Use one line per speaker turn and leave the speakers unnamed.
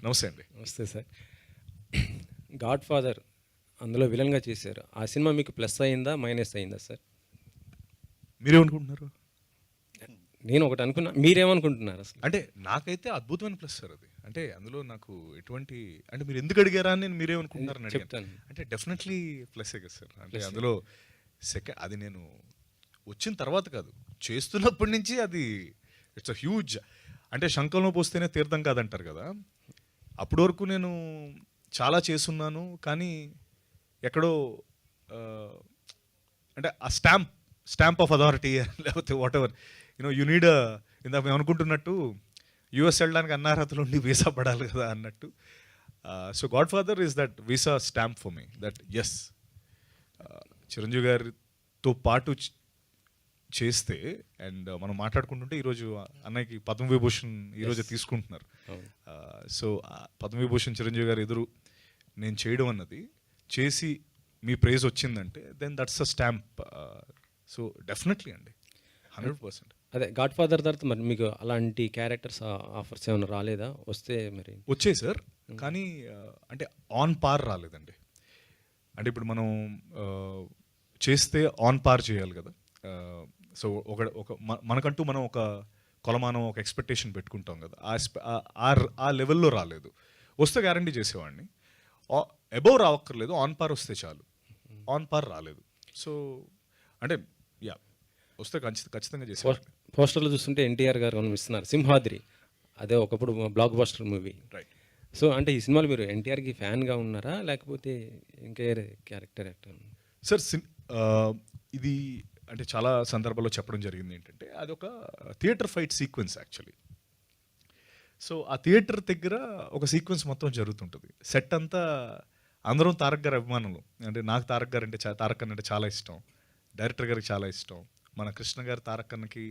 నమస్తే అండి.
నమస్తే సార్. 'గాడ్ ఫాదర్' అందులో విలన్‌గా చేశారు. ఆ సినిమా మీకు ప్లస్ అయిందా? మైనస్ అయిందా సార్?
మీరేమనుకుంటున్నారు?
నేను ఒకటి అనుకున్నా. మీరేమనుకుంటున్నారు అసలు?
అంటే నాకైతే అద్భుతమైన ప్లస్ సార్ అది. అంటే అందులో నాకు ఎటువంటి అంటే మీరు ఎందుకు అడిగారా అని నేను మీరేమనుకుంటున్నారని అడిగాను.
చెప్తాను.
అంటే డెఫినెట్లీ ప్లస్సే కదా సార్. అంటే
ప్లస్సే.
అందులో అది నేను వచ్చిన తర్వాత కాదు, చేస్తున్నప్పటి నుంచి అది ఇట్స్ అ హ్యూజ్. అంటే శంఖంలో పోస్తేనే తీర్థం కాదంటారు కదా. అప్పటి వరకు నేను చాలా చేసున్నాను, కానీ ఎక్కడో అంటే ఆ స్టాంప్ ఆఫ్ అథారిటీ లేకపోతే వాట్ ఎవర్ యు నీడ్ ఇందాక మేము అనుకుంటున్నట్టు యూఎస్ వెళ్ళడానికి అర్హతలు ఉండి వీసా పడాలి కదా అన్నట్టు. So godfather is that visa stamp for me, that is Chiranjeevi గారితో పాటు చేస్తే. అండ్ మనం మాట్లాడుకుంటుంటే ఈరోజు అన్నయ్యకి పద్మవిభూషణ్ ఈరోజు తీసుకుంటున్నారు. సో పద్మవిభూషణ్ చిరంజీవి గారు ఎదురు నేను చేయడం అన్నది, చేసి మీ ప్రైజ్ వచ్చిందంటే then that's a stamp. So definitely అండి, 100%.
అదే 'గాడ్ ఫాదర్' తర్వాత మరి మీకు అలాంటి క్యారెక్టర్స్ ఆఫర్స్ ఏమైనా రాలేదా? వస్తే మరి
వచ్చాయి సార్, కానీ అంటే ఆన్ పార్ రాలేదండి. అంటే ఇప్పుడు మనం చేస్తే ఆన్ పార్ చేయాలి కదా. సో మనకంటూ మనం ఒక కొలమానం, ఒక ఎక్స్పెక్టేషన్ పెట్టుకుంటాం కదా. ఆ లెవెల్లో రాలేదు. వస్తే గ్యారంటీ చేసేవాడిని. అబౌవ్ రావక్కర్లేదు, ఆన్ పార్ వస్తే చాలు. ఆన్ పార్ రాలేదు. సో అంటే యా, వస్తే ఖచ్చితంగా చేసేవాడిని.
పోస్టర్లు చూస్తుంటే ఎన్టీఆర్ గారు కనిపిస్తున్నారు. 'సింహాద్రి' అదే ఒకప్పుడు block buster movie.
Right.
So అంటే ఈ సినిమాలో మీరు ఎన్టీఆర్‌కి ఫ్యాన్‌గా ఉన్నారా? లేకపోతే ఇంకా క్యారెక్టర్ యాక్టర్?
సార్ ఇది అంటే చాలా సందర్భాల్లో చెప్పడం జరిగింది ఏంటంటే, అదొక theatre fight sequence actually. So ఆ థియేటర్ దగ్గర ఒక సీక్వెన్స్ మొత్తం జరుగుతుంటుంది. సెట్ అంతా అందరం తారక్ గారి అభిమానులు. అంటే నాకు తారక్ గారు అంటే తారక్ అన్న అంటే చాలా ఇష్టం, డైరెక్టర్ గారికి చాలా ఇష్టం. మన కృష్ణ గారు తారక్ అన్నకి